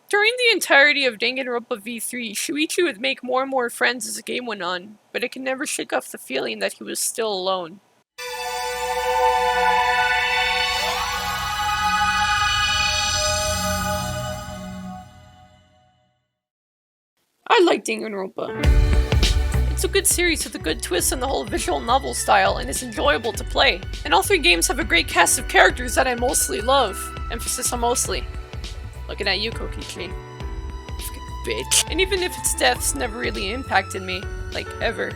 During the entirety of Danganronpa V3, Shuichi would make more and more friends as the game went on, but it could never shake off the feeling that he was still alone. I like Danganronpa. It's a good series with a good twist on the whole visual novel style and is enjoyable to play. And all three games have a great cast of characters that I mostly love. Emphasis on mostly. Looking at you, Kokichi. Bitch. And even if its deaths never really impacted me, like ever.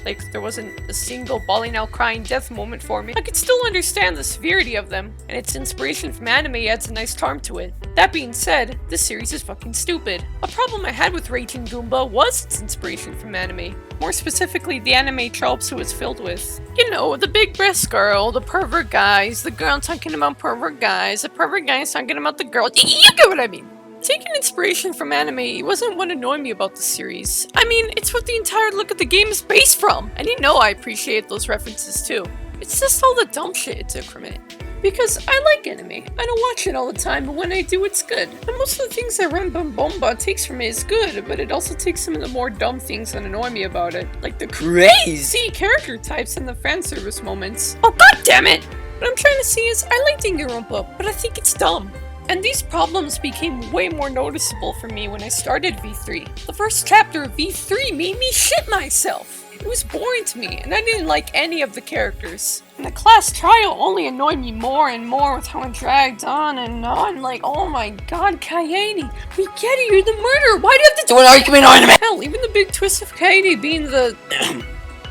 Like there wasn't a single bawling out crying death moment for me, I could still understand the severity of them, and its inspiration from anime adds a nice charm to it. That being said, this series is fucking stupid. A problem I had with Raging Goomba was its inspiration from anime. More specifically, the anime tropes it was filled with. You know, the big breast girl, the pervert guys, the girl talking about pervert guys, the pervert guys talking about the girl. You get what I mean? Taking inspiration from anime wasn't what annoyed me about the series. I mean, it's what the entire look of the game is based from, and you know I appreciate those references too. It's just all the dumb shit it took from it. Because I like anime. I don't watch it all the time, but when I do, it's good. And most of the things that Bomba takes from it is good, but it also takes some of the more dumb things that annoy me about it. Like the crazy character types and the fan service moments. Oh god damn it! What I'm trying to say is, I like Danganronpa, but I think it's dumb. And these problems became way more noticeable for me when I started V3. The first chapter of V3 made me shit myself. It was boring to me, and I didn't like any of the characters. And the class trial only annoyed me more and more with how it dragged on and on. Like, oh my god, Kaede, we get it, you're the murderer. Why do you have to do an argument on him? Hell, even the big twist of Kaede being the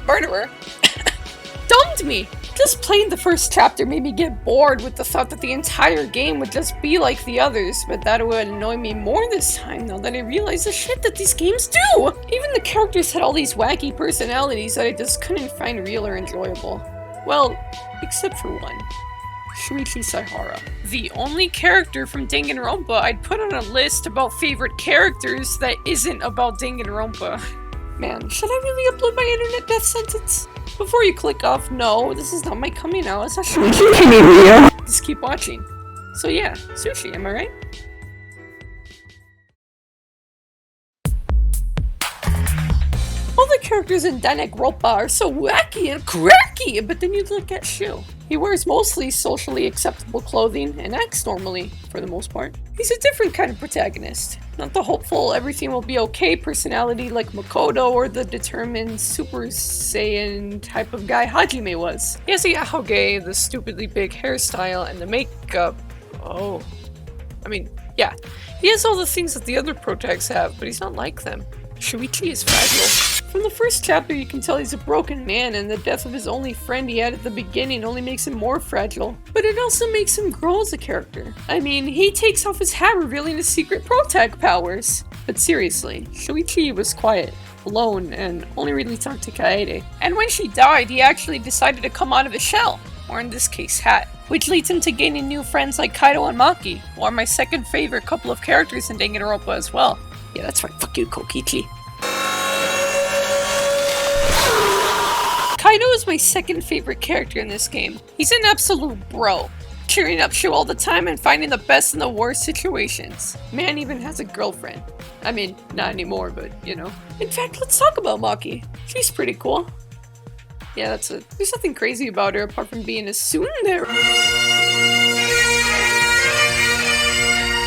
murderer dumbed me. Just playing the first chapter made me get bored with the thought that the entire game would just be like the others, but that would annoy me more this time though that I realized the shit that these games do! Even the characters had all these wacky personalities that I just couldn't find real or enjoyable. Well, except for one. Shuichi Saihara. The only character from Danganronpa I'd put on a list about favorite characters that isn't about Danganronpa. Man, should I really upload my internet death sentence? Before you click off, no, this is not my coming out, it's not Shuichi. Just keep watching. So yeah, sushi, am I right? All the characters in Danganronpa are so wacky and cracky, but then you look at Shu. He wears mostly socially acceptable clothing and acts normally, for the most part. He's a different kind of protagonist. Not the hopeful, everything will be okay personality like Makoto or the determined Super Saiyan type of guy Hajime was. He has a yahoge, the stupidly big hairstyle, and the makeup. Oh. I mean, yeah. He has all the things that the other protags have, but he's not like them. Shuichi is fragile. From the first chapter you can tell he's a broken man, and the death of his only friend he had at the beginning only makes him more fragile. But it also makes him grow as a character. I mean, he takes off his hat revealing his secret protag powers. But seriously, Shuichi was quiet, alone, and only really talked to Kaede. And when she died, he actually decided to come out of his shell, or in this case, hat. Which leads him to gaining new friends like Kaido and Maki, who are my second favorite couple of characters in Danganronpa as well. Yeah, that's right, fuck you, Kokichi. Kaido is my second favorite character in this game. He's an absolute bro, cheering up Shu all the time and finding the best in the worst situations. Man even has a girlfriend. I mean, not anymore, but you know. In fact, let's talk about Maki. She's pretty cool. Yeah, that's it. There's nothing crazy about her apart from being a tsundere.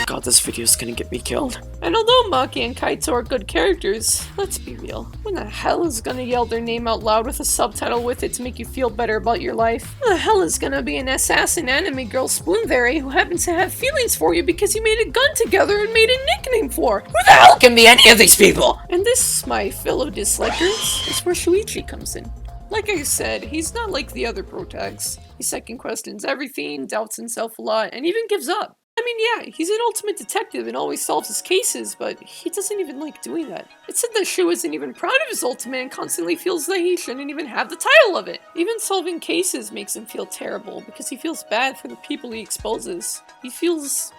God, this video's gonna get me killed. And although Maki and Kaito are good characters, let's be real. Who the hell is gonna yell their name out loud with a subtitle with it to make you feel better about your life? Who the hell is gonna be an assassin anime girl tsundere who happens to have feelings for you because you made a gun together and made a nickname for? Who the hell can be any of these people? And this, my fellow dislikers, is where Shuichi comes in. Like I said, he's not like the other protags. He second questions everything, doubts himself a lot, and even gives up. I mean, yeah, he's an ultimate detective and always solves his cases, but he doesn't even like doing that. It's said that Shu isn't even proud of his ultimate and constantly feels that he shouldn't even have the title of it. Even solving cases makes him feel terrible because he feels bad for the people he exposes. He feels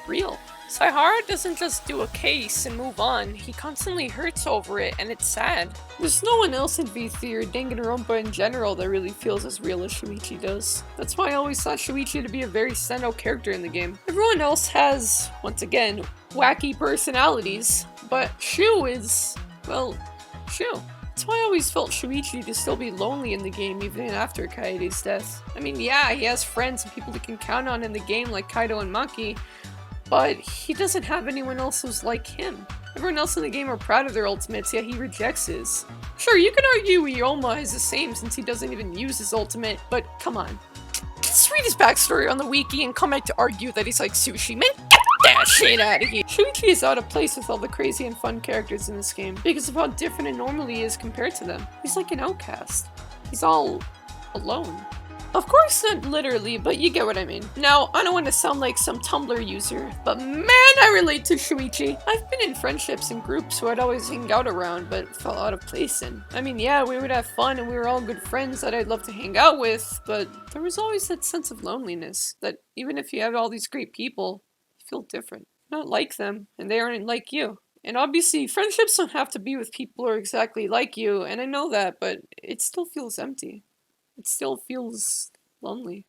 real. Saihara doesn't just do a case and move on, he constantly hurts over it and it's sad. There's no one else in V3 or Danganronpa in general that really feels as real as Shuichi does. That's why I always thought Shuichi to be a very standout character in the game. Everyone else has, once again, wacky personalities. But Shu is, well, Shu. That's why I always felt Shuichi to still be lonely in the game even after Kaede's death. I mean, yeah, he has friends and people he can count on in the game like Kaido and Maki, but he doesn't have anyone else who's like him. Everyone else in the game are proud of their ultimates, yet he rejects his. Sure, you can argue Ioma is the same since he doesn't even use his ultimate, but come on. Just read his backstory on the wiki and come back to argue that he's like Sushi. Man, get that shit out of here! Shuichi is out of place with all the crazy and fun characters in this game because of how different and normal he is compared to them. He's like an outcast. He's all alone. Of course not literally, but you get what I mean. Now, I don't want to sound like some Tumblr user, but man, I relate to Shuichi. I've been in friendships and groups who I'd always hang out around, but felt out of place in. I mean, yeah, we would have fun and we were all good friends that I'd love to hang out with, but there was always that sense of loneliness, that even if you have all these great people, you feel different. Not like them, and they aren't like you. And obviously, friendships don't have to be with people who are exactly like you, and I know that, but it still feels empty. It still feels lonely.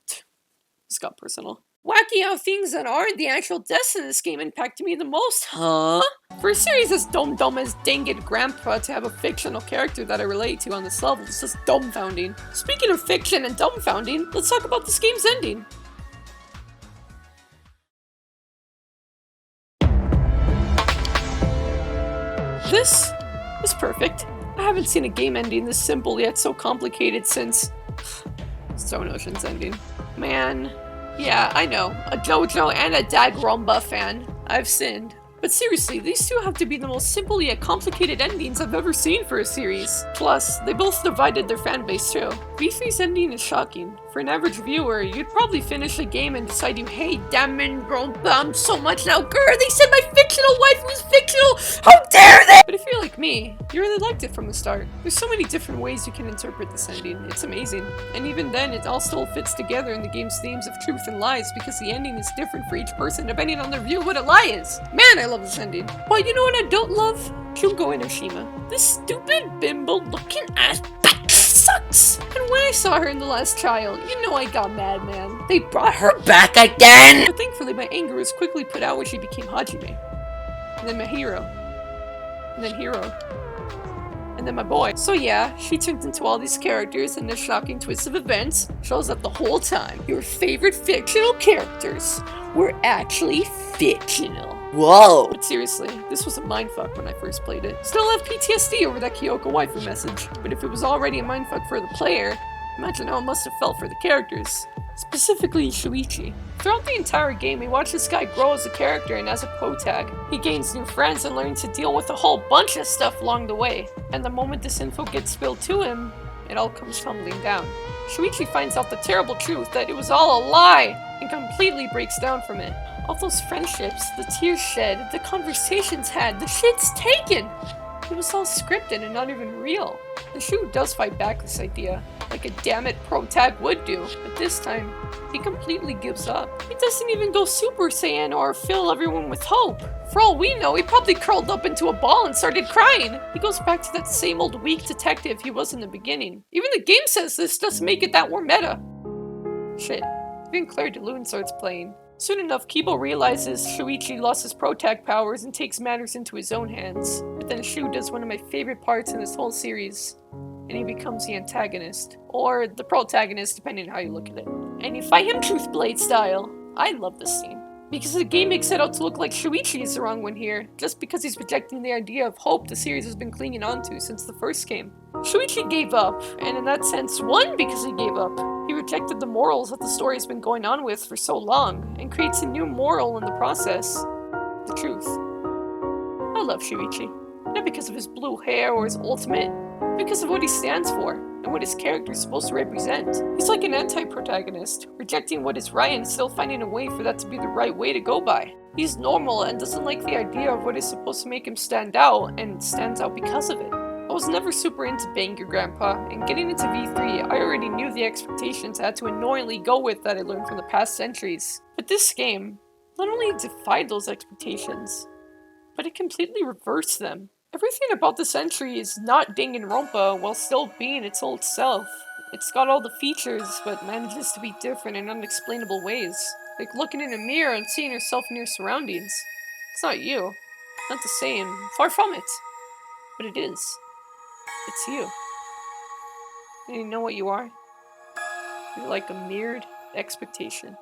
This got personal. Wacky how things that aren't the actual deaths in this game impacted me the most, huh? For a series as dumb as Danged Grandpa to have a fictional character that I relate to on this level is just dumbfounding. Speaking of fiction and dumbfounding, let's talk about this game's ending. This is perfect. I haven't seen a game ending this simple yet so complicated since Stone Ocean's ending. Man, yeah, I know, a JoJo and a Danganronpa fan. I've sinned. But seriously, these two have to be the most simple yet complicated endings I've ever seen for a series. Plus, they both divided their fanbase too. V3's ending is shocking. For an average viewer, you'd probably finish a game and decide you hate Danganronpa so much now. Grr, they said my fictional wife was fictional! How dare they! But if you're like me, you really liked it from the start. There's so many different ways you can interpret this ending. It's amazing. And even then, it all still fits together in the game's themes of truth and lies because the ending is different for each person depending on their view of what a lie is. Man, I love this ending. But you know what I don't love? Junko Enoshima. This stupid bimbo-looking ass sucks! And when I saw her in The Last Child, you know I got mad, man. They brought her back again! But thankfully, my anger was quickly put out when she became Hajime. And then my hero. And then Hero. And then my boy. So yeah, she turned into all these characters and the shocking twist of events shows up the whole time. Your favorite fictional characters were actually fictional. Whoa! But seriously, this was a mindfuck when I first played it. Still have PTSD over that Kyoko waifu message, but if it was already a mindfuck for the player, imagine how it must have felt for the characters. Specifically Shuichi. Throughout the entire game, we watch this guy grow as a character and as a protag. He gains new friends and learns to deal with a whole bunch of stuff along the way. And the moment this info gets spilled to him, it all comes tumbling down. Shuichi finds out the terrible truth that it was all a lie and completely breaks down from it. All those friendships, the tears shed, the conversations had, the shit's taken! It was all scripted and not even real. And Shu does fight back this idea, like a damn it protag would do, but this time, he completely gives up. He doesn't even go Super Saiyan or fill everyone with hope. For all we know, he probably curled up into a ball and started crying. He goes back to that same old weak detective he was in the beginning. Even the game says this doesn't make it that more meta. Shit, even Claire de Lune starts playing. Soon enough, Kibo realizes Shuichi lost his protag powers and takes matters into his own hands. But then Shu does one of my favorite parts in this whole series, and he becomes the antagonist. Or the protagonist, depending on how you look at it. And you fight him Truth Blade style. I love this scene. Because the game makes it out to look like Shuichi is the wrong one here, just because he's projecting the idea of hope the series has been clinging onto since the first game. Shuichi gave up, and in that sense won because he gave up. He rejected the morals that the story has been going on with for so long, and creates a new moral in the process. The truth. I love Shuichi. Not because of his blue hair or his ultimate, but because of what he stands for, and what his character is supposed to represent. He's like an anti-protagonist, rejecting what is right and still finding a way for that to be the right way to go by. He's normal and doesn't like the idea of what is supposed to make him stand out, and stands out because of it. I was never super into Bang Your Grandpa, and getting into V3, I already knew the expectations I had to annoyingly go with that I learned from the past centuries. But this game not only defied those expectations, but it completely reversed them. Everything about this entry is not Danganronpa while still being its old self. It's got all the features, but manages to be different in unexplainable ways. Like looking in a mirror and seeing yourself in your surroundings. It's not you. Not the same. Far from it. But it is. It's you. Do you know what you are? You're like a mirrored expectation.